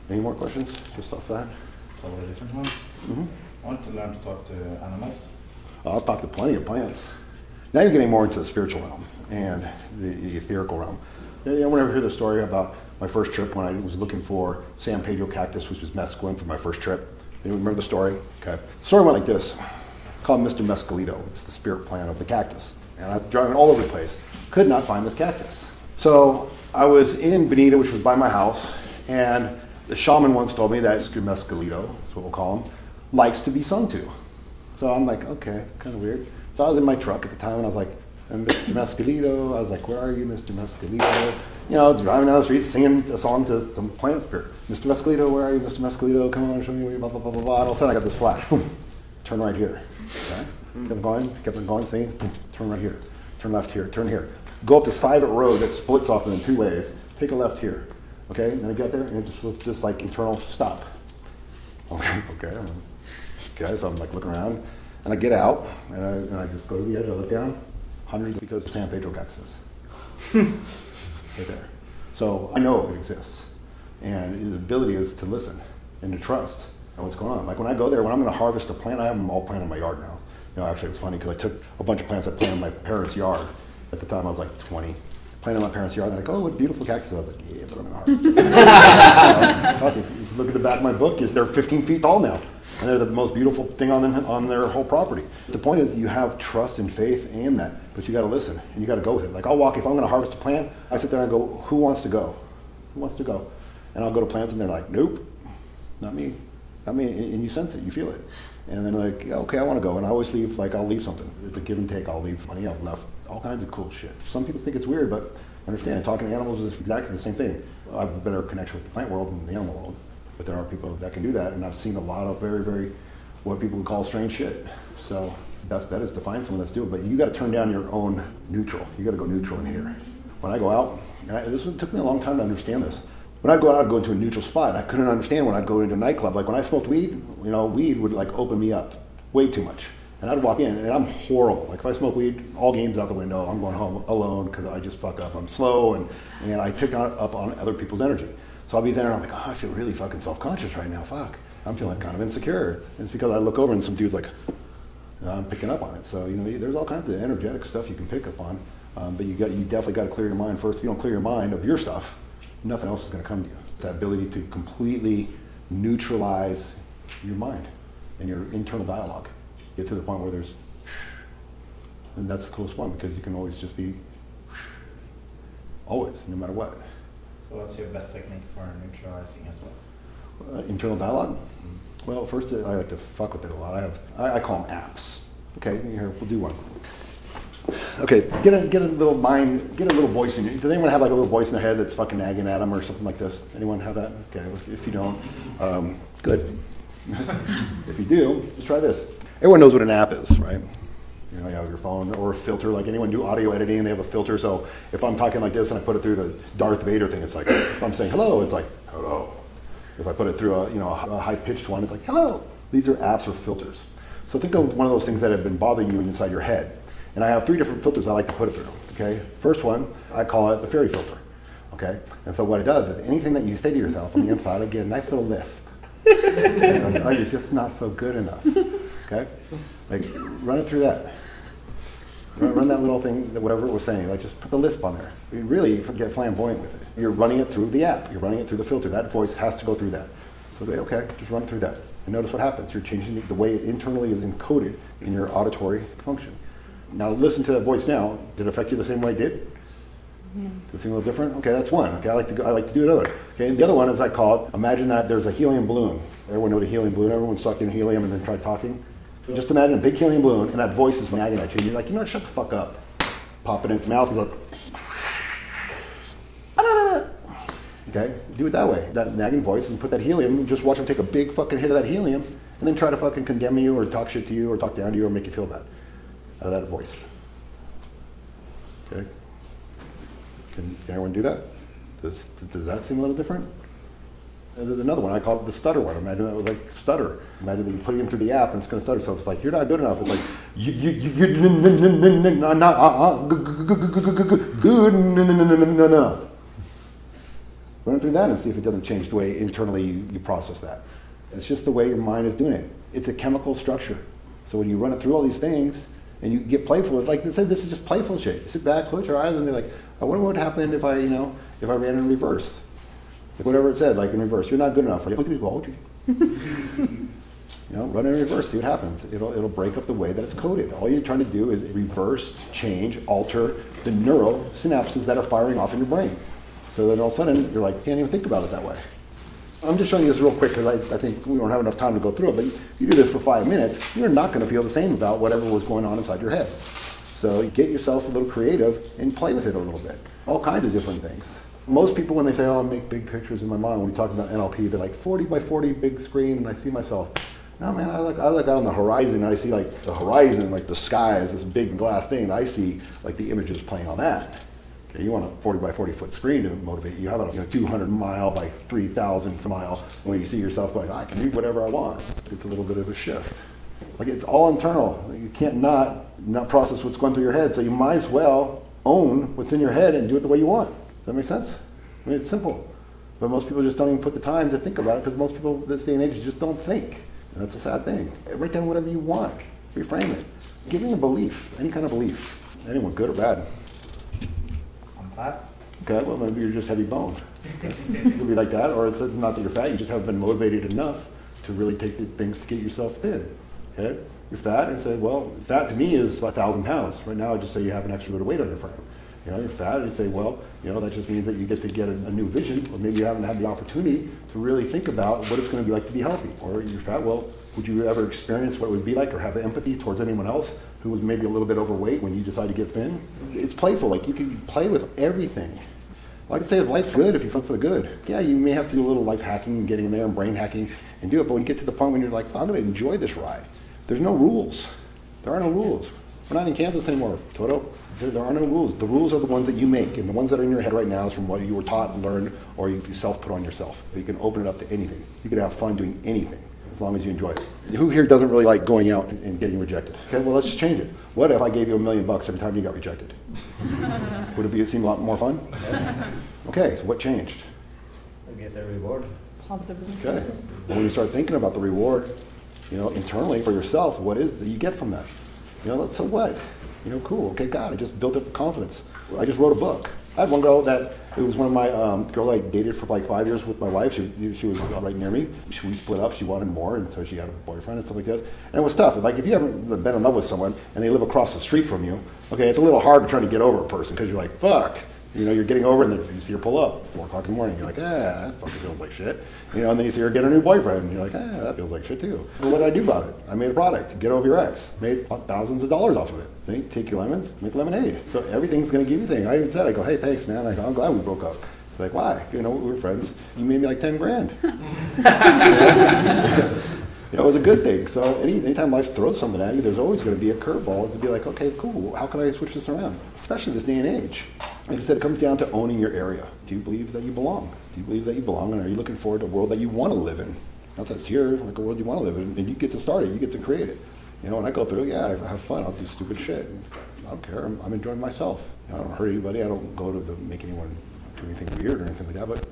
Any more questions just off that? Totally different one. I want to learn to talk to animals. I've talked to plenty of plants. Now you're getting more into the spiritual realm and the etherical realm. Anyone ever hear the story about my first trip when I was looking for San Pedro cactus, which was mescaline for my first trip? Anyone remember the story? Okay. The story went like this. Called Mr. Mescalito. It's the spirit plant of the cactus. And I was driving all over the place. Could not find this cactus. So I was in Bonita, which was by my house, and the shaman once told me that Mr. Mescalito, that's what we'll call him, likes to be sung to. So I'm like, okay, kind of weird. So I was in my truck at the time, and I was like, Mr. Mescalito. I was like, where are you, Mr. Mescalito? You know, driving down the street, singing a song to some plant spirit. Mr. Mescalito, where are you, Mr. Mescalito? Come on, show me where you, blah, blah, blah, blah, blah. And all of a sudden, I got this flash. Boom. Turn right here. Okay? Kept on going, singing. Boom. Turn right here. Turn left here. Turn here. Go up this private road that splits off in two ways. Take a left here. Okay? And then I get there, and it's just like internal stop. Okay. So I'm like looking around, and I get out, and I just go to the edge. I look down. Hundreds because of San Pedro cactus. Right there. So I know it exists. And the ability is to listen and to trust on what's going on. Like when I go there, when I'm going to harvest a plant, I have them all planted in my yard now. You know, actually it's funny because I took a bunch of plants I planted in my parents' yard. At the time I was like 20. Planted in my parents' yard, and they're like, oh, what beautiful cactus. I was like, yeah, but I'm going to harvest. If you look at the back of my book, they're 15 feet tall now. And they're the most beautiful thing on their whole property. The point is you have trust and faith in that, but you got to listen and you got to go with it. Like I'll walk, if I'm going to harvest a plant, I sit there and I go, who wants to go? Who wants to go? And I'll go to plants and they're like, nope, not me. Not me. And you sense it, you feel it. And then like, yeah, okay, I want to go. And I always leave, like I'll leave something. It's a give and take. I'll leave money. I've left all kinds of cool shit. Some people think it's weird, but understand, talking to animals is exactly the same thing. I have a better connection with the plant world than the animal world. But there are people that can do that, and I've seen a lot of very, very, what people would call strange shit. So best bet is to find someone that's doing it, but you got to turn down your own neutral. You got to go neutral in here. When I go out, and took me a long time to understand this. When I'd go out, I'd go into a neutral spot. I couldn't understand when I'd go into a nightclub. Like when I smoked weed, you know, weed would like open me up way too much. And I'd walk in, and I'm horrible. Like if I smoke weed, all games out the window. I'm going home alone because I just fuck up. I'm slow, and I pick up on other people's energy. So I'll be there and I'm like, oh, I feel really fucking self-conscious right now. Fuck. I'm feeling kind of insecure. And it's because I look over and some dude's like, I'm picking up on it. So, you know, there's all kinds of energetic stuff you can pick up on. But you definitely got to clear your mind first. If you don't clear your mind of your stuff, nothing else is going to come to you. That ability to completely neutralize your mind and your internal dialogue. Get to the point where and that's the coolest one because you can always just be, always, no matter what. So what's your best technique for neutralizing as well? Internal dialogue? Well, first I like to fuck with it a lot. I call them apps. Okay, here, we'll do one. Okay, get a little mind, get a little voice in you. Does anyone have like a little voice in their head that's fucking nagging at them or something like this? Anyone have that? Okay, if you don't, good. If you do, just try this. Everyone knows what an app is, right? You know, you have your phone or a filter, like anyone do audio editing, they have a filter. So if I'm talking like this and I put it through the Darth Vader thing, it's like, if I'm saying hello, it's like, hello. If I put it through a high-pitched one, it's like, hello. These are apps or filters. So think of one of those things that have been bothering you inside your head. And I have 3 different filters I like to put it through, okay? First one, I call it the fairy filter, okay? And so what it does is anything that you say to yourself on the inside, I get a nice little lift. And oh, you're just not so good enough, okay? Like, run it through that. Run that little thing, whatever it was saying, like just put the lisp on there. You really get flamboyant with it. You're running it through the app. You're running it through the filter. That voice has to go through that. So okay, just run it through that. And notice what happens. You're changing the way it internally is encoded in your auditory function. Now listen to that voice now. Did it affect you the same way it did? Does it seem a little different? Okay, that's one. Okay, I like to do another. Okay, and the other one is I call it, imagine that there's a helium balloon. Everyone know what a helium balloon? Everyone sucked in helium and then tried talking. Just imagine a big helium balloon, and that voice is nagging at you, and you're like, you know what, shut the fuck up. Pop it in its mouth, and go, okay? Do it that way, that nagging voice, and put that helium, and just watch them take a big fucking hit of that helium, and then try to fucking condemn you, or talk shit to you, or talk down to you, or make you feel bad out of that voice. Okay? Can everyone do that? Does that seem a little different? And there's another one, I call it the stutter one. Imagine it was like stutter. Imagine that you put it in through the app and it's going to stutter. So it's like, you're not good enough. It's like, good enough. Run it through that and see if it doesn't change the way internally you process that. It's just the way your mind is doing it. It's a chemical structure. So when you run it through all these things and you get playful with, like they said, this is just playful shit. You sit back, close your eyes, and they're like, I wonder what would happen if I ran in reverse. Like whatever it said, like in reverse. You're not good enough. Like, look at me, go, run in reverse, see what happens. It'll break up the way that it's coded. All you're trying to do is reverse, change, alter the neural synapses that are firing off in your brain. So then all of a sudden, you're like, can't even think about it that way. I'm just showing you this real quick because I think we don't have enough time to go through it, but you do this for 5 minutes, you're not going to feel the same about whatever was going on inside your head. So get yourself a little creative and play with it a little bit. All kinds of different things. Most people, when they say, oh, I make big pictures in my mind, when we talk about NLP, they're like 40 by 40 big screen, and I see myself. No, man, I look out on the horizon, and I see like the horizon, like the sky is this big glass thing, and I see like the images playing on that. Okay, you want a 40 by 40 foot screen to motivate you. How about a 200 mile by 3,000 mile when you see yourself going, I can do whatever I want. It's a little bit of a shift. Like it's all internal. You can't not process what's going through your head, so you might as well own what's in your head and do it the way you want. Does that make sense? I mean, it's simple. But most people just don't even put the time to think about it because most people this day and age just don't think. And that's a sad thing. Write down whatever you want. Reframe it. Give me a belief, any kind of belief. Anyone, good or bad? I'm fat. Okay, well maybe you're just heavy boned. It could be like that, or it's not that you're fat, you just haven't been motivated enough to really take the things to get yourself thin. Okay? You're fat, and say, well, fat to me is 1,000 pounds. Right now I just say you have an extra bit of weight on your frame. You're fat, and you say, well, that just means that you get to get a new vision, or maybe you haven't had the opportunity to really think about what it's going to be like to be healthy. Or you're fat, well, would you ever experience what it would be like or have empathy towards anyone else who was maybe a little bit overweight when you decide to get thin? It's playful. Like, you can play with everything. Like I say, if life's good, if you funk for the good. Yeah, you may have to do a little life hacking and getting in there and brain hacking and do it, but when you get to the point when you're like, I'm going to enjoy this ride, there's no rules. There are no rules. We're not in Kansas anymore, Toto. There are no rules. The rules are the ones that you make, and the ones that are in your head right now is from what you were taught and learned, or you self-put on yourself. But you can open it up to anything. You can have fun doing anything, as long as you enjoy it. Who here doesn't really like going out and getting rejected? Okay, well, let's just change it. What if I gave you $1 million every time you got rejected? Would it seem a lot more fun? Yes. Okay, so what changed? You get the reward. Positive Okay. reinforcement. And when you start thinking about the reward, internally for yourself, what is that you get from that? So what? Cool. Okay, God, I just built up confidence. I just wrote a book. I had one girl it was one of my girl I dated for like 5 years with my wife. She was right near me. We split up. She wanted more, and so she had a boyfriend and stuff like this. And it was tough. Like if you haven't been in love with someone and they live across the street from you, okay, it's a little hard to try to get over a person because you're like, fuck. You're getting over, and then you see her pull up 4 o'clock in the morning. You're like, that fucking feels like shit. And then you see her get a new boyfriend, and you're like, that feels like shit too. So what did I do about it? I made a product. Get over your ex. Made thousands of dollars off of it. See? Take your lemons, make lemonade. So everything's going to give you things. I even said, I go, hey, thanks, man. I'm glad we broke up. Like, why? We were friends. You made me like 10 grand. It was a good thing. So anytime life throws something at you, there's always going to be a curveball to be like, okay, cool. How can I switch this around? Especially this day and age. Like I said, it comes down to owning your area. Do you believe that you belong? Do you believe that you belong? And are you looking forward to a world that you want to live in? Not that's here, like a world you want to live in. And you get to start it. You get to create it. When I go through, I have fun. I'll do stupid shit. I don't care. I'm enjoying myself. I don't hurt anybody. I don't go to make anyone do anything weird or anything like that, but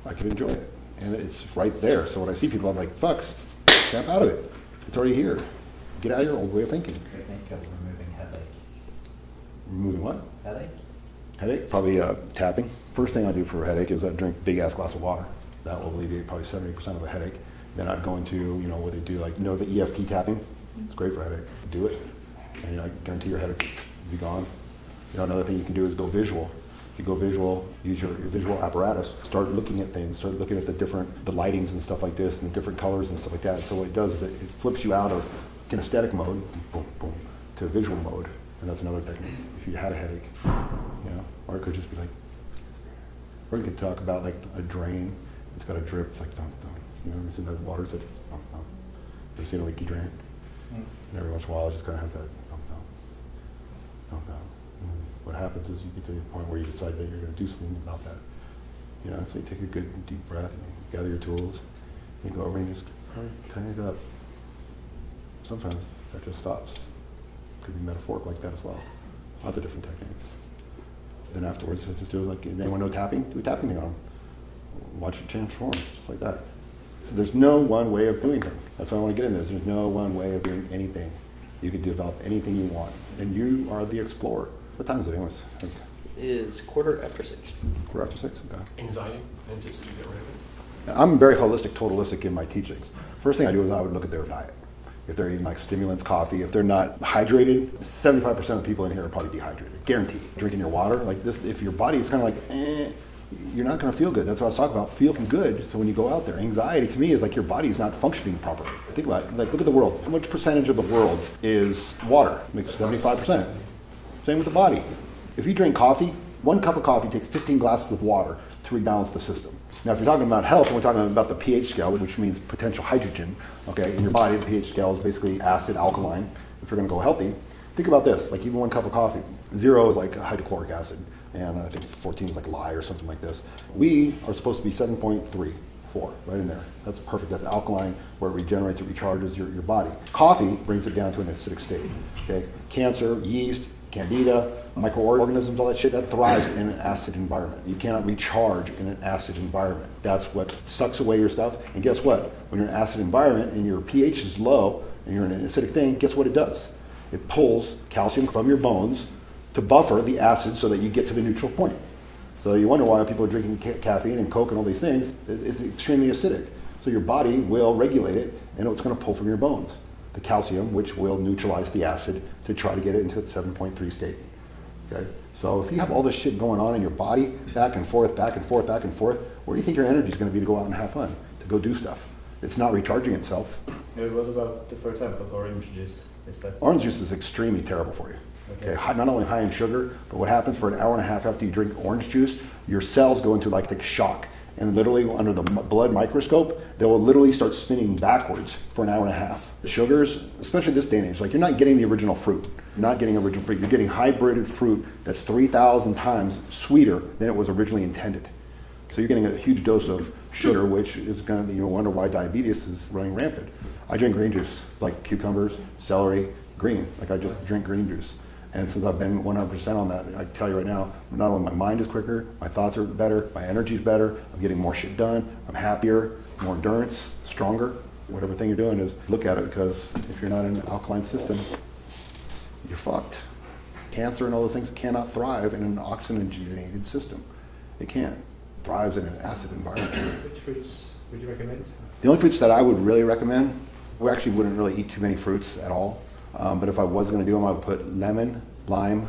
I can enjoy it. And it's right there. So when I see people, I'm like, fuck, snap out of it. It's already here. Get out of your old way of thinking. I think of removing headache. Removing what? Headache? Headache? Probably tapping. First thing I do for a headache is I drink a big-ass glass of water. That will alleviate probably 70% of a headache. Then I'd go into, what they do, like, the EFT tapping? It's great for a headache. Do it. And I guarantee your headache will be gone. Another thing you can do is go visual. If you go visual, use your visual apparatus, start looking at things, start looking at the lightings and stuff like this, and the different colors and stuff like that. So what it does is it flips you out of kinesthetic mode, boom, boom, to visual mode. And that's another technique. If you had a headache, or it could just be like, or you could talk about like a drain. It's got a drip. It's like dum dum. Ever seen that water? It's like dum dum. Ever seen a leaky drain? And every once in a while, it just kind of has that dum dum, dum dum. And what happens is you get to the point where you decide that you're going to do something about that. So you take a good deep breath, and you gather your tools, and you go over and you just tighten it up. Sometimes that just stops. It could be metaphoric like that as well. Other different techniques. Then afterwards, just do it like, anyone know tapping? Do a tapping thing on them. watch it transform, just like that. So there's no one way of doing things. That's why I want to get in there. There's no one way of doing anything. You can develop anything you want, and you are the explorer. What time is it, anyways? It is 6:15. 6:15. Okay. Anxiety and tips to get rid of it. I'm very holistic, totalistic in my teachings. First thing I do is I would look at their diet. If they're eating like stimulants, coffee, if they're not hydrated, 75% of the people in here are probably dehydrated. Guaranteed. Drinking your water, like this, if your body is kind of like, you're not going to feel good. That's what I was talking about. Feel good. So when you go out there, anxiety to me is like your body is not functioning properly. Think about it. Like, look at the world. How much percentage of the world is water? Makes 75%. Same with the body. If you drink coffee, 1 cup of coffee takes 15 glasses of water to rebalance the system. Now, if you're talking about health, and we're talking about the pH scale, which means potential hydrogen, okay, in your body, the pH scale is basically acid, alkaline. If you're going to go healthy, think about this, like even 1 cup of coffee. 0 is like hydrochloric acid, and I think 14 is like lye or something like this. We are supposed to be 7.34, right in there. That's perfect. That's alkaline, where it regenerates, it recharges your body. Coffee brings it down to an acidic state, okay? Cancer, yeast, candida, microorganisms, all that shit, that thrives in an acid environment. You cannot recharge in an acid environment. That's what sucks away your stuff. And guess what? When you're in an acid environment and your pH is low and you're in an acidic thing, guess what it does? It pulls calcium from your bones to buffer the acid so that you get to the neutral point. So you wonder why people are drinking caffeine and Coke and all these things. It's extremely acidic. So your body will regulate it, and it's going to pull from your bones the calcium, which will neutralize the acid to try to get it into the 7.3 state. Okay? So if you have all this shit going on in your body, back and forth, back and forth, back and forth, where do you think your energy is going to be to go out and have fun, to go do stuff? It's not recharging itself. Yeah, what about, for example, orange juice? Is that Orange juice is extremely terrible for you. Okay. Not only high in sugar, but what happens for an hour and a half after you drink orange juice, your cells go into like shock. And literally under the blood microscope, they will literally start spinning backwards for an hour and a half. The sugars, especially this day and age, like you're not getting the original fruit. You're not getting original fruit. You're getting hybrided fruit that's 3,000 times sweeter than it was originally intended. So you're getting a huge dose of sugar, which is going to, wonder why diabetes is running rampant. I drink green juice, like cucumbers, celery, green. Like I just drink green juice. And since I've been 100% on that, I tell you right now, not only my mind is quicker, my thoughts are better, my energy is better, I'm getting more shit done, I'm happier, more endurance, stronger. Whatever thing you're doing is look at it, because if you're not in an alkaline system, you're fucked. Cancer and all those things cannot thrive in an oxygenated system. It can't. It thrives in an acid environment. Which fruits would you recommend? The only fruits that I would really recommend, we actually wouldn't really eat too many fruits at all. But if I was going to do them, I would put lemon, lime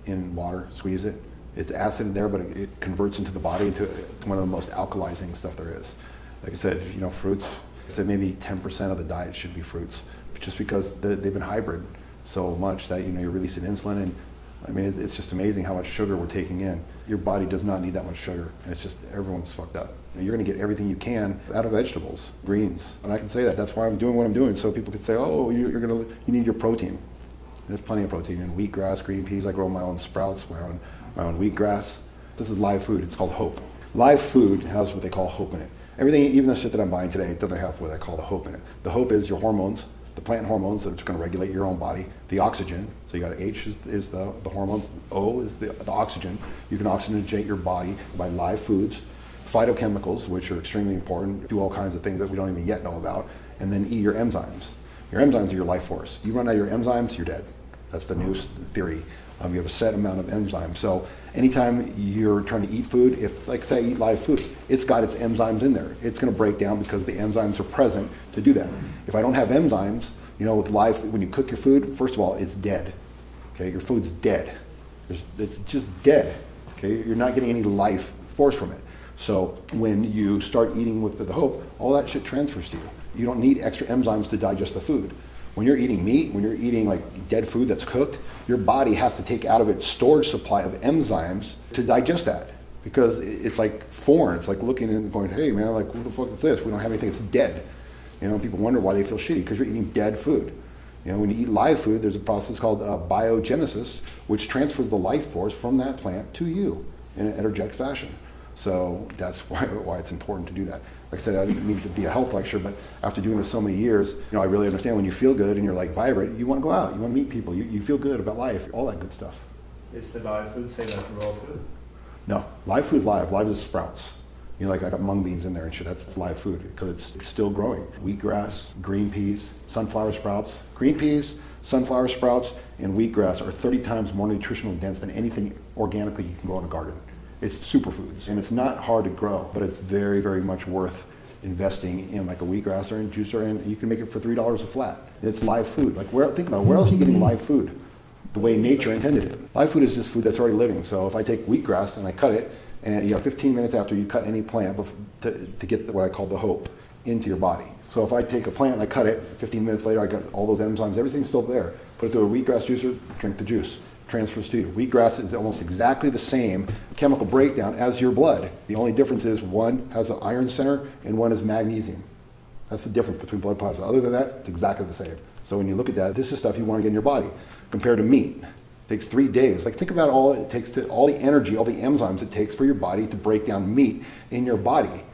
in water, squeeze it. It's acid in there, but it converts into the body into one of the most alkalizing stuff there is. Like I said, fruits, I said maybe 10% of the diet should be fruits, just because they've been hybrid so much that, you're releasing insulin. And I mean, it's just amazing how much sugar we're taking in. Your body does not need that much sugar. And it's just, everyone's fucked up. You're going to get everything you can out of vegetables, greens. And I can say that. That's why I'm doing what I'm doing. So people could say, oh, you need your protein. There's plenty of protein in wheatgrass, green peas. I grow my own sprouts, my own wheatgrass. This is live food. It's called hope. Live food has what they call hope in it. Everything, even the shit that I'm buying today, it doesn't have what I call the hope in it. The hope is your hormones, the plant hormones that's going to regulate your own body. The oxygen. So you got H is the hormones. O is the oxygen. You can oxygenate your body by live foods. Phytochemicals, which are extremely important, do all kinds of things that we don't even yet know about. And then E, your enzymes. Your enzymes are your life force. You run out of your enzymes, you're dead. That's the new theory. You have a set amount of enzymes. So anytime you're trying to eat food, if, like say, I eat live food, it's got its enzymes in there. It's going to break down because the enzymes are present to do that. If I don't have enzymes, with live, when you cook your food, first of all, it's dead. Okay, your food's dead. It's just dead. Okay, you're not getting any life force from it. So when you start eating with the hope, all that shit transfers to you. You don't need extra enzymes to digest the food. When you're eating meat, when you're eating like dead food that's cooked, your body has to take out of its storage supply of enzymes to digest that, because it's like foreign. It's like looking and going, hey man, like what the fuck is this? We don't have anything. It's dead. People wonder why they feel shitty, because you're eating dead food. When you eat live food, there's a process called biogenesis, which transfers the life force from that plant to you in an energetic fashion. So that's why it's important to do that. Like I said, I didn't mean to be a health lecture, but after doing this so many years, I really understand when you feel good and you're like vibrant, you want to go out, you want to meet people, you feel good about life, all that good stuff. Is the live food same as raw food? No, live food is live. Live is sprouts. You know, like I got mung beans in there and shit. That's live food because it's still growing. Wheatgrass, green peas, sunflower sprouts. Green peas, sunflower sprouts, and wheatgrass are 30 times more nutritional dense than anything organically you can grow in a garden. It's superfoods, and it's not hard to grow, but it's very, very much worth investing in like a wheatgrass or in juicer, and you can make it for $3 a flat. It's live food. Like think about it, where else are you getting live food? The way nature intended it. Live food is just food that's already living. So if I take wheatgrass and I cut it, and you have 15 minutes after you cut any plant to get what I call the hope into your body. So if I take a plant and I cut it, 15 minutes later I got all those enzymes, everything's still there. Put it through a wheatgrass juicer, drink the juice. Transfers to you. Wheatgrass is almost exactly the same chemical breakdown as your blood. The only difference is one has an iron center and one is magnesium. That's the difference between blood plasma. Other than that, it's exactly the same. So when you look at that, this is stuff you want to get in your body. Compared to meat, it takes 3 days. Like think about all it takes to all the energy, all the enzymes it takes for your body to break down meat in your body.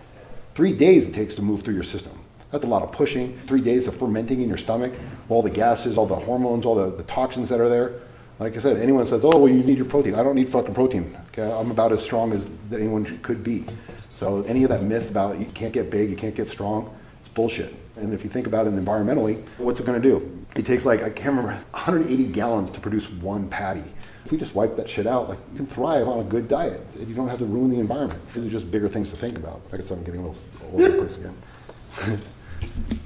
3 days it takes to move through your system. That's a lot of pushing. 3 days of fermenting in your stomach, all the gases, all the hormones, all the toxins that are there. Like I said, anyone says, oh, well, you need your protein. I don't need fucking protein. Okay? I'm about as strong as anyone could be. So any of that myth about you can't get big, you can't get strong, it's bullshit. And if you think about it environmentally, what's it going to do? It takes like, I can't remember, 180 gallons to produce one patty. If we just wipe that shit out, like you can thrive on a good diet. You don't have to ruin the environment. These are just bigger things to think about. I guess I'm getting a little all over the place again.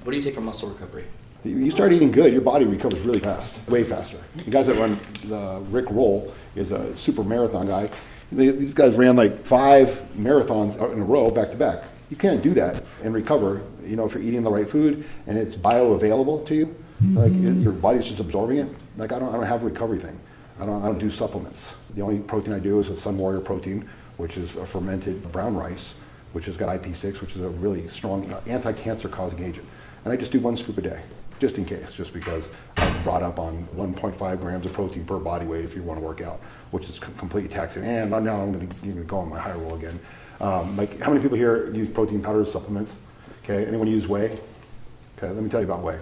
What do you take for muscle recovery? You start eating good, your body recovers really fast, way faster. The guys that run, Rick Roll is a super marathon guy. These guys ran like 5 marathons in a row, back to back. You can't do that and recover, you know, if you're eating the right food and it's bioavailable to you. Like your body's just absorbing it. Like I don't have a recovery thing. I don't do supplements. The only protein I do is a Sun Warrior protein, which is a fermented brown rice, which has got IP6, which is a really strong anti-cancer causing agent. And I just do 1 scoop a day, just in case, just because I'm brought up on 1.5 grams of protein per body weight if you want to work out, which is completely taxing. And now I'm going to go on my high roll again. Like, how many people here use protein powders, supplements? Okay, anyone use whey? Okay, let me tell you about whey.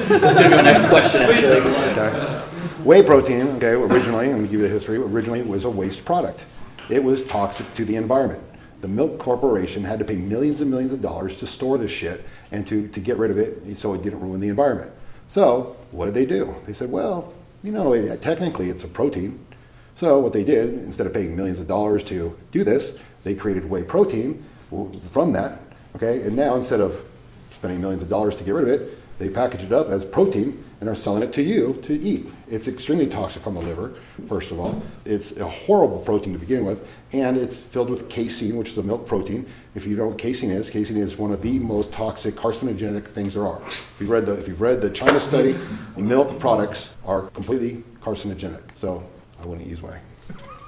That's going to be my next question, actually. Okay. Whey protein, okay, originally, I'm going to give you the history, originally it was a waste product. It was toxic to the environment. The milk corporation had to pay millions and millions of dollars to store this shit and to get rid of it so it didn't ruin the environment. So what did they do? They said, well, you know, technically it's a protein. So what they did, instead of paying millions of dollars to do this, they created whey protein from that, okay? And now instead of spending millions of dollars to get rid of it, they package it up as protein and are selling it to you to eat. It's extremely toxic on the liver, first of all. It's a horrible protein to begin with, and it's filled with casein, which is a milk protein. If you don't know what casein is one of the most toxic carcinogenic things there are. If you've read the China study, milk products are completely carcinogenic. So I wouldn't use whey.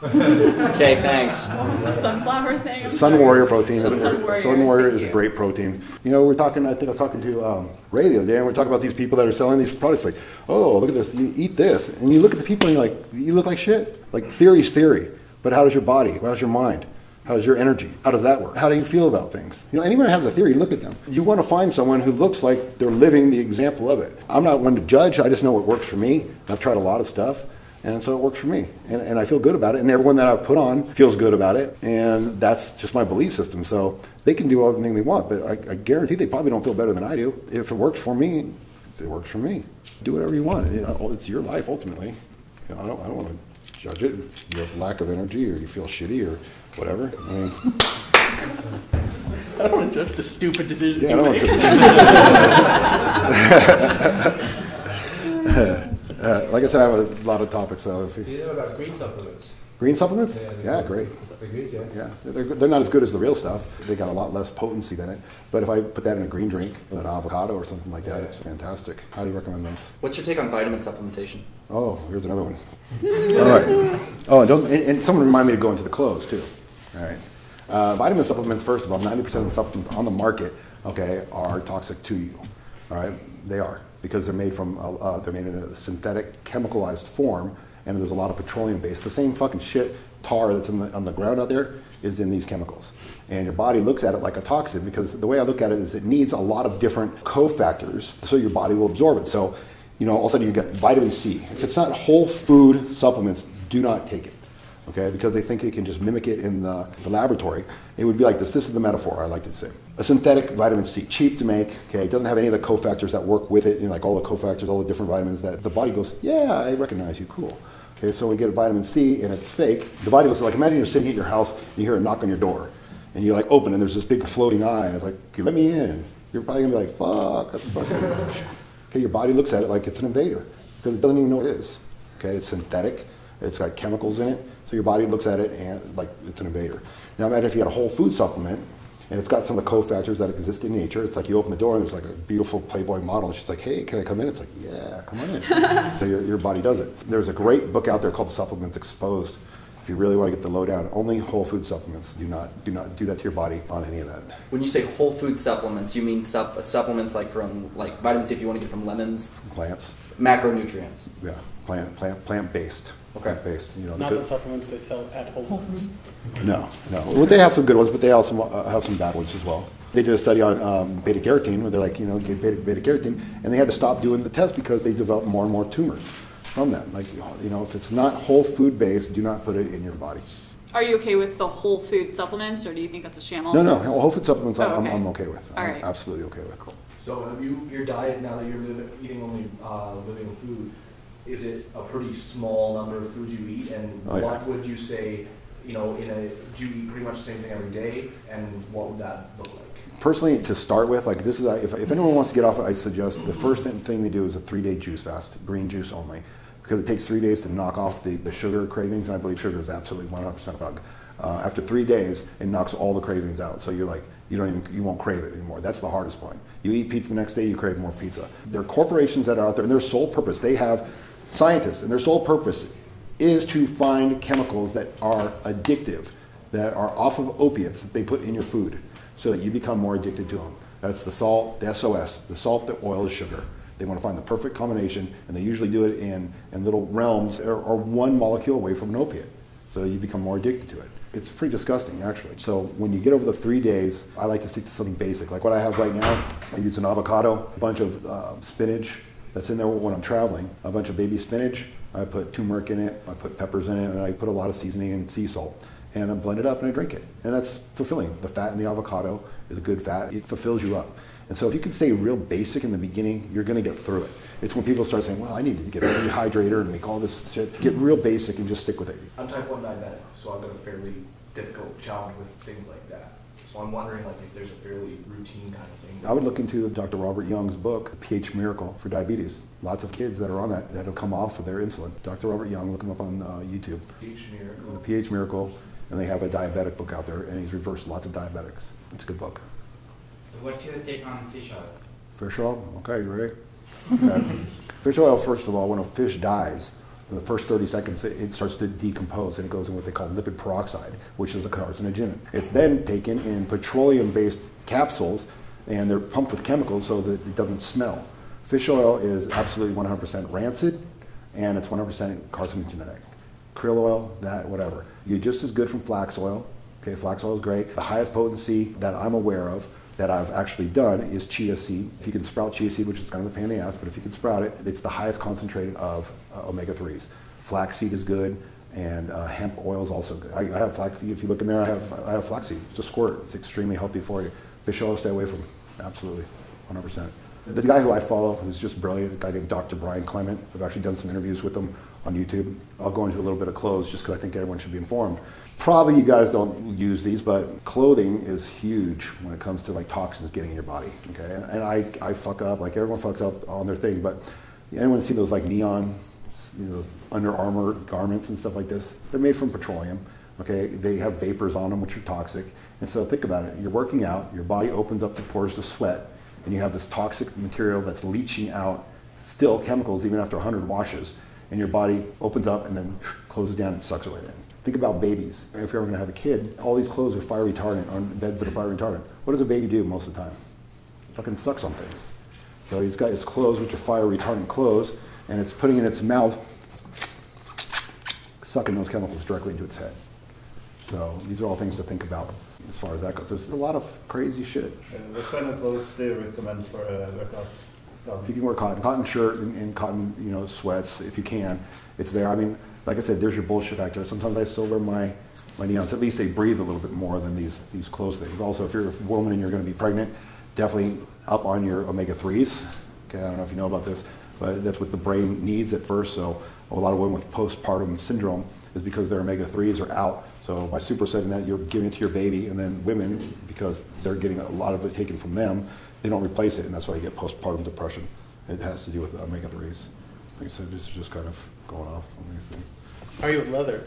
Okay, thanks. What was the sunflower thing? Sun Warrior protein. Sun Warrior is a great protein. You know, I think I was talking to Ray the other day, and we're talking about these people that are selling these products. Like, oh, look at this, you eat this, and you look at the people and you're like, you look like shit. Like, theory's theory, but how does your body? How's your mind? How's your energy? How does that work? How do you feel about things? You know, anyone who has a theory, look at them. You want to find someone who looks like they're living the example of it. I'm not one to judge. I just know what works for me. I've tried a lot of stuff. And so it works for me. And I feel good about it. And everyone that I've put on feels good about it. And that's just my belief system. So they can do everything they want. But I guarantee they probably don't feel better than I do. If it works for me, it works for me. Do whatever you want. It's your life, ultimately. You know, I don't want to judge it. If you have lack of energy or you feel shitty or whatever. I mean, I don't want to judge the stupid decisions yeah, you make. Like I said, I have a lot of topics. So Do you know about green supplements? Green supplements? Yeah, Great. The greens, yeah. Yeah, they're not as good as the real stuff. They got a lot less potency than it. But if I put that in a green drink with an avocado or something like that, it's fantastic. Highly recommend those. What's your take on vitamin supplementation? Oh, here's another one. All right. Oh, and someone remind me to go into the clothes too. All right. Vitamin supplements, first of all, 90% of the supplements on the market, okay, are toxic to you. All right, they are, because they're made from they're made in a synthetic, chemicalized form, and there's a lot of petroleum based. The same fucking shit tar that's on the ground out there is in these chemicals, and your body looks at it like a toxin, because the way I look at it is it needs a lot of different cofactors so your body will absorb it. So, you know, all of a sudden you get vitamin C. If it's not whole food supplements, do not take it. okay, because they think they can just mimic it in the laboratory. It would be like this. This is the metaphor I like to say. A synthetic vitamin C, cheap to make, okay, it doesn't have any of the cofactors that work with it, like all the cofactors, all the different vitamins that the body goes, yeah, I recognize you, cool. Okay, so we get a vitamin C and it's fake. The body looks like, imagine you're sitting at your house and you hear a knock on your door. And you like open and there's this big floating eye and it's like, okay, let me in. You're probably going to be like, fuck, that's fucking okay, your body looks at it like it's an invader because it doesn't even know what it is. Okay, it's synthetic. It's got chemicals in it. So your body looks at it and like it's an invader. Now imagine if you had a whole food supplement and it's got some of the cofactors that exist in nature. It's like you open the door and there's like a beautiful Playboy model and she's like, hey, can I come in? It's like, yeah, come on in. So your body does it. There's a great book out there called Supplements Exposed. If you really want to get the lowdown, only whole food supplements. Do not do that to your body on any of that. When you say whole food supplements, you mean supplements like from like vitamin C if you want to get from lemons? Plants. Macronutrients. Yeah, plant-based. Okay. Plant-based. Not the supplements they sell at Whole Foods. No. Well, they have some good ones, but they also have some bad ones as well. They did a study on beta carotene where they're like, get beta carotene, and they had to stop doing the test because they developed more and more tumors from that. Like, if it's not whole food based, do not put it in your body. Are you okay with the whole food supplements, or do you think that's a sham No, also? whole food supplements okay. I'm okay with. All I'm right. absolutely okay with. Cool. So have your diet, now that you're eating only living food, is it a pretty small number of foods you eat? And what would you say, do you eat pretty much the same thing every day? And what would that look like? Personally, to start with, like this is, if anyone wants to get off it, I suggest the first thing they do is a 3-day juice fast, green juice only, because it takes 3 days to knock off the sugar cravings, and I believe sugar is absolutely 100% a bug. After 3 days, it knocks all the cravings out, so you're like, you won't crave it anymore. That's the hardest point. You eat pizza the next day, you crave more pizza. There are corporations that are out there, and their sole purpose, they have scientists, and their sole purpose is to find chemicals that are addictive, that are off of opiates that they put in your food, so that you become more addicted to them. That's the salt, the SOS, the salt, the oil, the sugar. They want to find the perfect combination, and they usually do it in little realms or one molecule away from an opiate. So you become more addicted to it. It's pretty disgusting, actually. So when you get over the 3 days, I like to stick to something basic. Like what I have right now, I use an avocado, a bunch of spinach that's in there when I'm traveling, a bunch of baby spinach. I put turmeric in it, I put peppers in it, and I put a lot of seasoning and sea salt. And I blend it up and I drink it. And that's fulfilling. The fat in the avocado is a good fat. It fulfills you up. And so if you can stay real basic in the beginning, you're going to get through it. It's when people start saying, well, I need to get a dehydrator and make all this shit. Get real basic and just stick with it. I'm type 1 diabetic, so I've got a fairly difficult challenge with things like that. So I'm wondering if there's a fairly routine kind of thing. I would look into Dr. Robert Young's book, The pH Miracle for Diabetes. Lots of kids that are on that have come off of their insulin. Dr. Robert Young, look him up on YouTube. pH Miracle. The pH Miracle. And they have a diabetic book out there, and he's reversed lots of diabetics. It's a good book. What's your take on fish oil? Fish oil? Okay, you ready? Okay. Fish oil, first of all, when a fish dies, in the first 30 seconds, it starts to decompose, and it goes in what they call lipid peroxide, which is a carcinogen. It's then taken in petroleum-based capsules, and they're pumped with chemicals so that it doesn't smell. Fish oil is absolutely 100% rancid, and it's 100% carcinogenic. Krill oil, that, whatever. You're just as good from flax oil. Okay, flax oil is great. The highest potency that I'm aware of that I've actually done is chia seed. If you can sprout chia seed, which is kind of a pain in the ass, but if you can sprout it, it's the highest concentrated of omega-3s. Flaxseed is good, and hemp oil is also good. I have flaxseed. If you look in there, I have flaxseed. It's a squirt. It's extremely healthy for you. Fish oil, stay away from. Absolutely, 100%. The guy who I follow, who's just brilliant, a guy named Dr. Brian Clement. I've actually done some interviews with him on YouTube. I'll go into a little bit of clothes just because I think everyone should be informed. Probably you guys don't use these, but clothing is huge when it comes to like toxins getting in your body. Okay, and I fuck up, like everyone fucks up on their thing, but anyone see those like neon, those Under Armour garments and stuff like this? They're made from petroleum. Okay, they have vapors on them which are toxic. And so think about it. You're working out, your body opens up the pores to sweat, and you have this toxic material that's leaching out still chemicals even after 100 washes, and your body opens up and then closes down and sucks it right in. Think about babies. If you're ever going to have a kid, all these clothes are fire retardant, on beds that are fire retardant. What does a baby do most of the time? Fucking sucks on things. So he's got his clothes, which are fire retardant clothes, and it's putting in its mouth, sucking those chemicals directly into its head. So these are all things to think about as far as that goes. There's a lot of crazy shit. What kind of clothes do you recommend for a workout? If you can wear cotton shirt and cotton, sweats, if you can, it's there. I mean, like I said, there's your bullshit factor. Sometimes I still wear my neons. At least they breathe a little bit more than these clothes things. Also, if you're a woman and you're going to be pregnant, definitely up on your omega-3s. Okay, I don't know if you know about this, but that's what the brain needs at first. So a lot of women with postpartum syndrome is because their omega-3s are out. So by supersetting that, you're giving it to your baby, and then women, because they're getting a lot of it taken from them, they don't replace it, and that's why you get postpartum depression. It has to do with the omega-3s. Like I said, this is just kind of going off on these things. How are you with leather?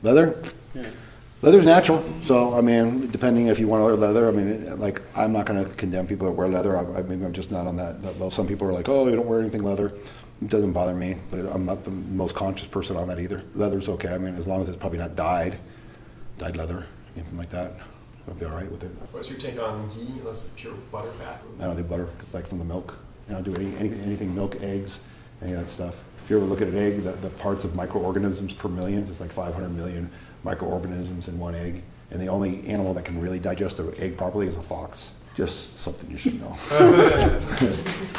Leather? Yeah. Leather's natural. So, I mean, depending if you want to wear leather, I mean, like, I'm not going to condemn people that wear leather. Maybe I'm just not on that level. Some people are like, oh, you don't wear anything leather. It doesn't bother me, but I'm not the most conscious person on that either. Leather's okay. I mean, as long as it's probably not dyed leather, anything like that, I'll be all right with it. What's your take on ghee, unless it's pure butter fat? I don't do butter. It's like from the milk. I don't do anything milk, eggs, any of that stuff. If you ever look at an egg, the parts of microorganisms per million, there's like 500 million microorganisms in one egg. And the only animal that can really digest an egg properly is a fox. Just something you should know. I'm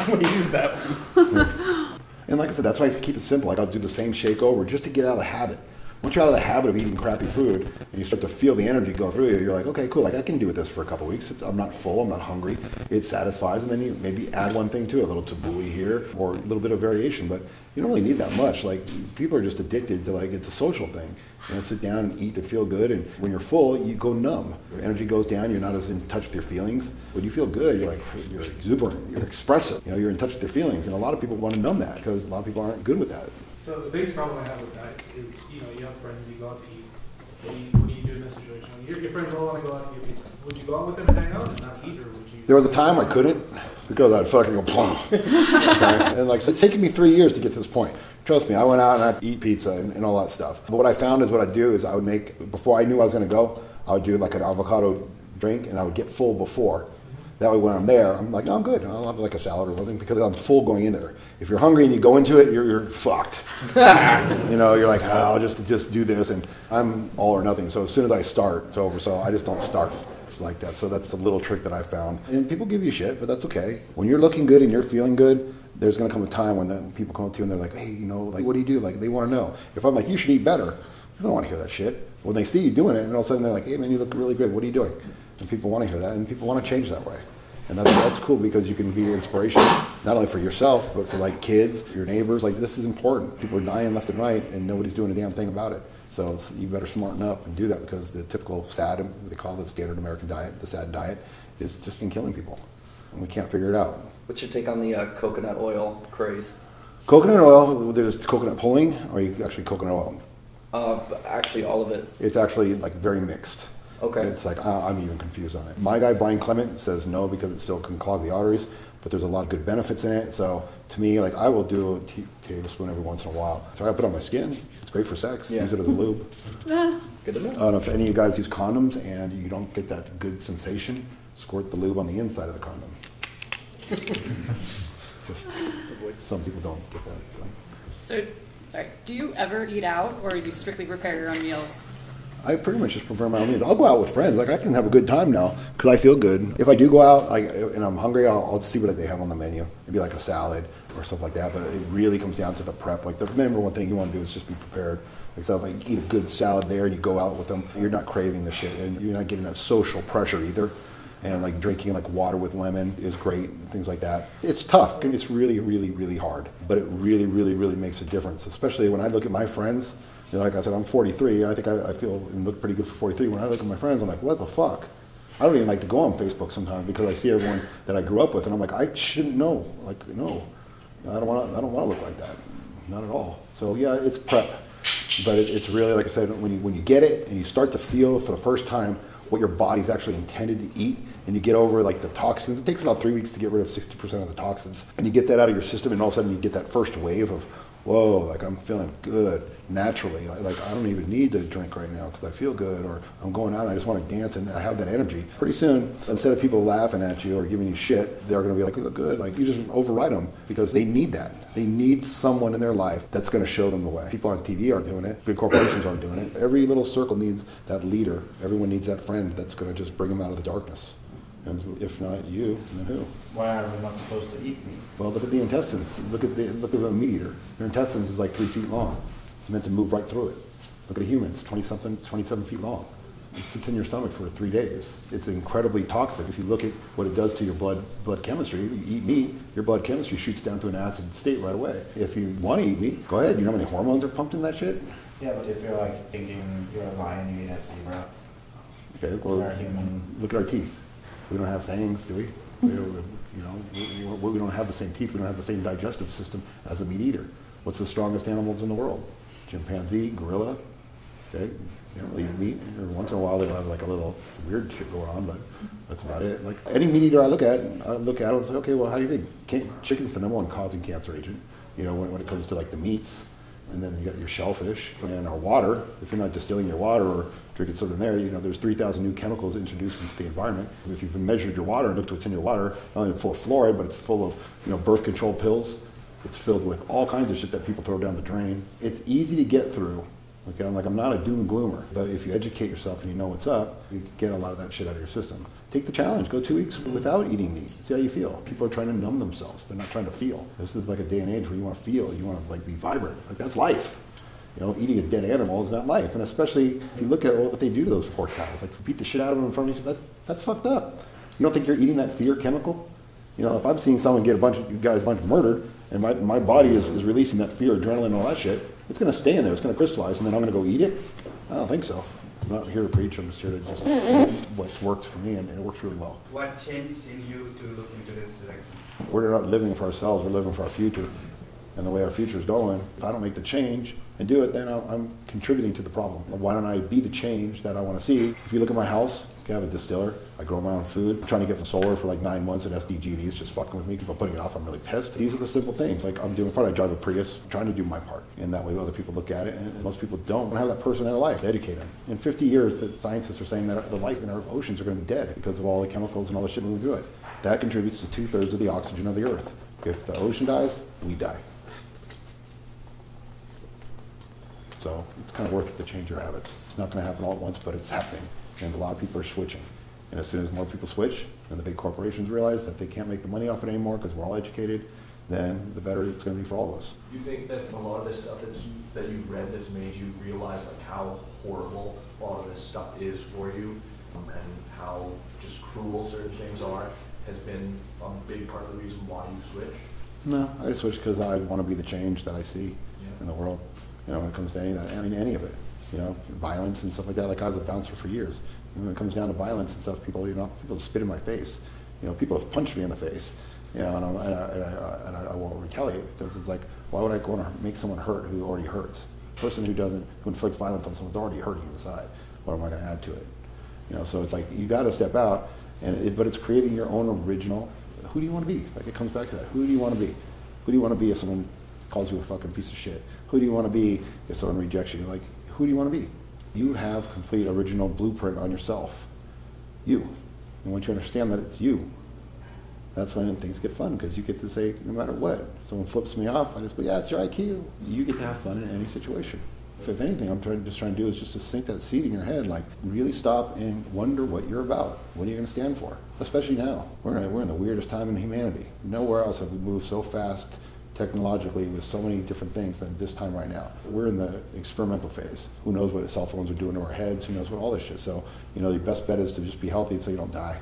going to use that one. And like I said, that's why I keep it simple. Like I'll do the same shake over just to get out of the habit. Once you're out of the habit of eating crappy food and you start to feel the energy go through you, you're like, okay, cool, like I can do with this for a couple of weeks. I'm not full, I'm not hungry. It satisfies, and then you maybe add one thing to it, a little tabbouleh here or a little bit of variation, but you don't really need that much. Like people are just addicted to, like, it's a social thing. Sit down and eat to feel good, and when you're full, you go numb. Your energy goes down, you're not as in touch with your feelings. When you feel good, you're exuberant, you're expressive, you're in touch with your feelings, and a lot of people want to numb that because a lot of people aren't good with that. So the biggest problem I have with diets is, you have friends, you go out to eat. What do you do in this situation? Your friends all want to go out and eat pizza. Would you go out with them and hang out and not eat, or would you? There was a time I couldn't because I'd fucking go plumb. Okay? And like, so it's taken me 3 years to get to this point. Trust me, I went out and I'd eat pizza and all that stuff. But what I found is what I'd do is I would make, before I knew I was going to go, I would do like an avocado drink, and I would get full before. That way when I'm there, I'm like, no, I'm good. I'll have like a salad or something because I'm full going in there. If you're hungry and you go into it, you're fucked. You're like, I'll just do this, and I'm all or nothing. So as soon as I start, it's over. So I just don't start. It's like that. So that's the little trick that I found. And people give you shit, but that's okay. When you're looking good and you're feeling good, there's going to come a time when people come up to you and they're like, hey, like, what do you do? Like, they want to know. If I'm like, you should eat better, they don't want to hear that shit. When they see you doing it, and all of a sudden they're like, hey, man, you look really great. What are you doing? And people want to hear that, and people want to change that way. And that's cool because you can be an inspiration, not only for yourself, but for like kids, your neighbors. Like, this is important. People are dying left and right, and nobody's doing a damn thing about it. So you better smarten up and do that, because the typical SAD, they call it the standard American diet, the SAD diet, is just been killing people. And we can't figure it out. What's your take on the coconut oil craze? Coconut oil, there's coconut pulling, or you actually coconut oil? Actually, all of it. It's actually like very mixed. Okay. It's like, I'm even confused on it. My guy, Brian Clement, says no because it still can clog the arteries, but there's a lot of good benefits in it. So to me, like, I will do a tablespoon every once in a while. So I put it on my skin. It's great for sex. Yeah. Use it as a lube. Good to know. I don't know if any of you guys use condoms and you don't get that good sensation, squirt the lube on the inside of the condom. Just, some people don't get that. So, sorry, do you ever eat out, or do you strictly prepare your own meals? I pretty much just prepare my own meals. I'll go out with friends. Like, I can have a good time now because I feel good. If I do go out and I'm hungry, I'll see what they have on the menu. Maybe like a salad or stuff like that. But it really comes down to the prep. Like, the number one thing you want to do is just be prepared. Like, so if like, you eat a good salad there and you go out with them, you're not craving the shit, and you're not getting that social pressure either. And like drinking like water with lemon is great, and things like that. It's tough. It's really, really, really hard. But it really, really, really makes a difference. Especially when I look at my friends. Like I said, I'm 43. I think I feel and look pretty good for 43. When I look at my friends, I'm like, what the fuck? I don't even like to go on Facebook sometimes because I see everyone that I grew up with, and I'm like, I shouldn't know. Like, no, I don't want to look like that. Not at all. So yeah, it's prep, but it's really, like I said, when you get it and you start to feel for the first time what your body's actually intended to eat, and you get over like the toxins. It takes about 3 weeks to get rid of 60% of the toxins, and you get that out of your system, and all of a sudden you get that first wave of, whoa, like I'm feeling good naturally. Like I don't even need to drink right now because I feel good, or I'm going out and I just want to dance and I have that energy. Pretty soon, instead of people laughing at you or giving you shit, they're going to be like, you look good. Like, you just override them because they need that. They need someone in their life that's going to show them the way. People on TV aren't doing it. Big corporations aren't doing it. Every little circle needs that leader. Everyone needs that friend that's going to just bring them out of the darkness. And if not you, then who? Why are we not supposed to eat meat? Well, look at the intestines. Look at a meat eater. Their intestines is like 3 feet long. It's meant to move right through it. Look at a human. It's 27 feet long. It sits in your stomach for 3 days. It's incredibly toxic. If you look at what it does to your blood chemistry, you eat meat, your blood chemistry shoots down to an acid state right away. If you want to eat meat, go ahead. You know how many hormones are pumped in that shit? Yeah, but if you're like thinking you're a lion, you eat a zebra. Okay, well, We're human. look at our teeth. We don't have fangs, do we? We don't have the same teeth. We don't have the same digestive system as a meat eater. What's the strongest animals in the world? Chimpanzee, gorilla. Okay, they don't really eat meat. Every once in a while they'll have like a little weird shit going on, but that's about it. Like any meat eater I look at and say, okay, well, how do you think? Chicken's the number one causing cancer agent. You know, when it comes to like the meats. And then you got your shellfish and our water. If you're not distilling your water or drinking something there, there's 3,000 new chemicals introduced into the environment. If you've measured your water and looked what's in your water, not only full of fluoride, but it's full of birth control pills. It's filled with all kinds of shit that people throw down the drain. It's easy to get through. Okay, I'm not a doom and gloomer, but if you educate yourself and you know what's up, you can get a lot of that shit out of your system. Take the challenge. Go 2 weeks without eating meat. See how you feel. People are trying to numb themselves. They're not trying to feel. This is like a day and age where you want to feel. You want to be vibrant. That's life. Eating a dead animal is not life. And especially if you look at what they do to those poor cows, like beat the shit out of them in front of you, that's fucked up. You don't think you're eating that fear chemical? If I'm seeing someone get a bunch of murdered, and my body is releasing that fear, adrenaline, and all that shit, it's going to stay in there. It's going to crystallize, and then I'm going to go eat it? I don't think so. I'm not here to preach. I'm just here to just what's worked for me, and it works really well. What changed in you to look into this direction? We're not living for ourselves. We're living for our future. And the way our future is going, if I don't make the change and do it, then I'm contributing to the problem. Why don't I be the change that I want to see? If you look at my house, I have a distiller. I grow my own food. I'm trying to get from solar for like 9 months, and SDGD is just fucking with me. People putting it off. I'm really pissed. These are the simple things. Like I'm doing part. I drive a Prius. I'm trying to do my part. And that way other people look at it. And most people don't have that person in their life. They educate them. In 50 years, the scientists are saying that the life in our oceans are going to be dead because of all the chemicals and all the shit moving through it. That contributes to 2/3 of the oxygen of the earth. If the ocean dies, we die. So it's kind of worth it to change your habits. It's not going to happen all at once, but it's happening. And a lot of people are switching. And as soon as more people switch, and the big corporations realize that they can't make the money off it anymore because we're all educated, then the better it's going to be for all of us. Do you think that a lot of this stuff that you read that's made you realize like how horrible a lot of this stuff is for you, and how just cruel certain things are, has been a big part of the reason why you switched? No, I just switched because I want to be the change that I see in the world. When it comes to any of that, any of it, violence and stuff like that. Like I was a bouncer for years. And when it comes down to violence and stuff, people spit in my face. People have punched me in the face. And I won't retaliate because it's like, why would I go and make someone hurt who already hurts? A person who inflicts violence on someone's already hurting inside. What am I going to add to it? So it's like you got to step out, but it's creating your own original. Who do you want to be? Like it comes back to that. Who do you want to be? Who do you want to be if someone calls you a fucking piece of shit? Who do you want to be if someone rejects you? Like, who do you want to be? You have complete original blueprint on yourself. You. And once you understand that it's you, that's when things get fun because you get to say, no matter what, if someone flips me off, I just go, yeah, it's your IQ. You get to have fun in any situation. If anything, I'm trying to do is just to sink that seed in your head, like really stop and wonder what you're about. What are you going to stand for? Especially now. We're in the weirdest time in humanity. Nowhere else have we moved so fast technologically with so many different things than this time right now. We're in the experimental phase. Who knows what cell phones are doing to our heads? Who knows what all this shit? So, the best bet is to just be healthy so you don't die.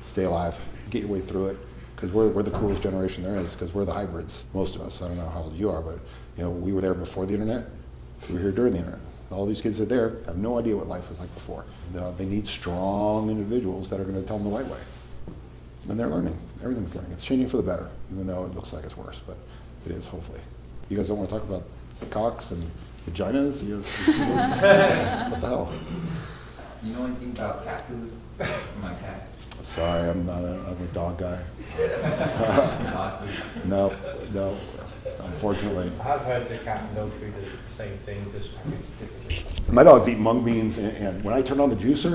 Stay alive. Get your way through it. Because we're the coolest generation there is because we're the hybrids. Most of us. I don't know how old you are, but, we were there before the internet. We were here during the internet. All these kids that are there have no idea what life was like before. They need strong individuals that are going to tell them the right way. And they're learning. Everything's learning. It's changing for the better, even though it looks like it's worse. But it is, hopefully. You guys don't want to talk about cocks and vaginas? What the hell? You know anything about cat food? My cat. Sorry, I'm a dog guy. No, unfortunately. I've heard the cat and dog food is the same thing, just differently. My dogs eat mung beans, and when I turn on the juicer,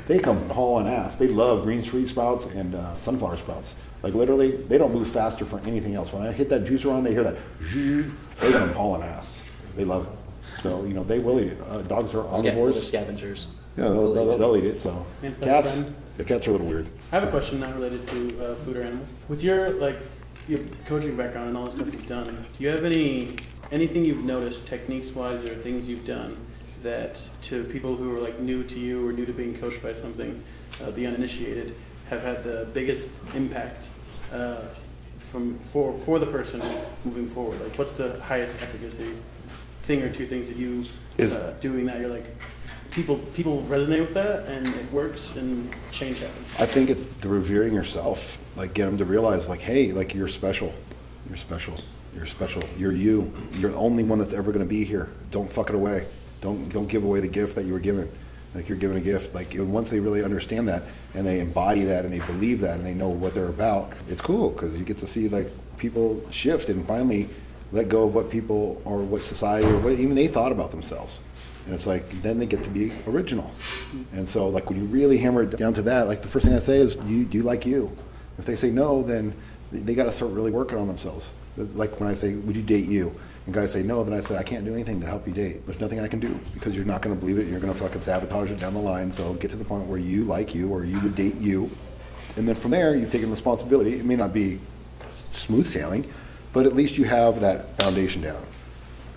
they come hauling ass. They love green tree sprouts and sunflower sprouts. Like literally, they don't move faster for anything else. When I hit that juicer on, they hear that, they come hauling ass. They love it. So, they will eat it. Dogs are omnivores. They're scavengers. Yeah, they'll eat it. So, The cats are a little weird. I have a question not related to food or animals. With your coaching background and all the stuff you've done, do you have anything you've noticed techniques-wise or things you've done that to people who are like new to you or new to being coached by something, the uninitiated, have had the biggest impact for the person moving forward? Like, what's the highest efficacy thing or two things that you doing that you're like, people resonate with that and it works and change happens? I think it's the revering yourself. Like, get them to realize, like, hey, like, you're special. You're special. You're special. You're you. You're the only one that's ever going to be here. Don't fuck it away. Don't give away the gift that you were given. Like, you're given a gift. Like, once they really understand that and they embody that and they believe that and they know what they're about, it's cool because you get to see like people shift and finally let go of what people or what society or what even they thought about themselves. And it's like, then they get to be original. And so, like, when you really hammer it down to that, like, the first thing I say is, do you like you? If they say no, then they got to start really working on themselves. Like, when I say, would you date you? And guys say no, then I say, I can't do anything to help you date. There's nothing I can do because you're not going to believe it. You're going to fucking sabotage it down the line. So get to the point where you like you or you would date you. And then from there, you've taken responsibility. It may not be smooth sailing, but at least you have that foundation down.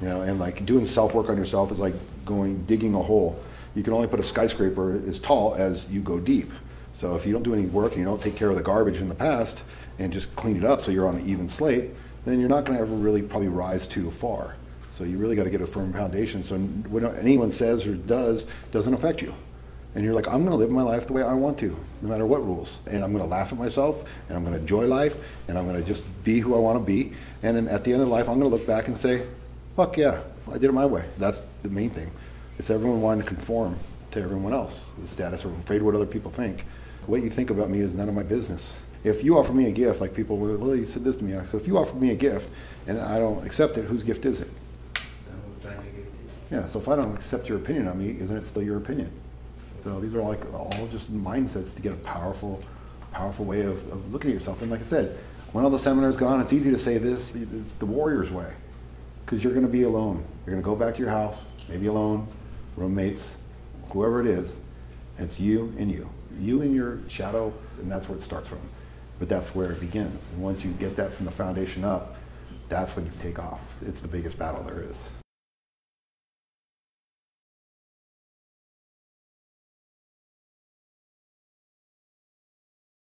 You know, and like doing self-work on yourself is like digging a hole. You can only put a skyscraper as tall as you go deep. So if you don't do any work and you don't take care of the garbage in the past and just clean it up so you're on an even slate, then you're not going to ever really probably rise too far. So you really got to get a firm foundation. So what anyone says or does doesn't affect you. And you're like, I'm going to live my life the way I want to, no matter what rules. And I'm going to laugh at myself, and I'm going to enjoy life, and I'm going to just be who I want to be. And then at the end of life, I'm going to look back and say, fuck yeah, I did it my way. That's the main thing. It's everyone wanting to conform to everyone else, the status, or afraid of what other people think. What you think about me is none of my business. If you offer me a gift, like people will, well, you said this to me, so if you offer me a gift and I don't accept it, whose gift is it? Yeah, so if I don't accept your opinion on me, isn't it still your opinion? So these are like all just mindsets to get a powerful way of looking at yourself. And like I said, when all the seminars go on, it's easy to say this, it's the warrior's way. Because you're going to be alone. You're going to go back to your house, maybe alone, roommates, whoever it is, and it's you and you. You and your shadow, and that's where it starts from. But that's where it begins. And once you get that from the foundation up, that's when you take off. It's the biggest battle there is.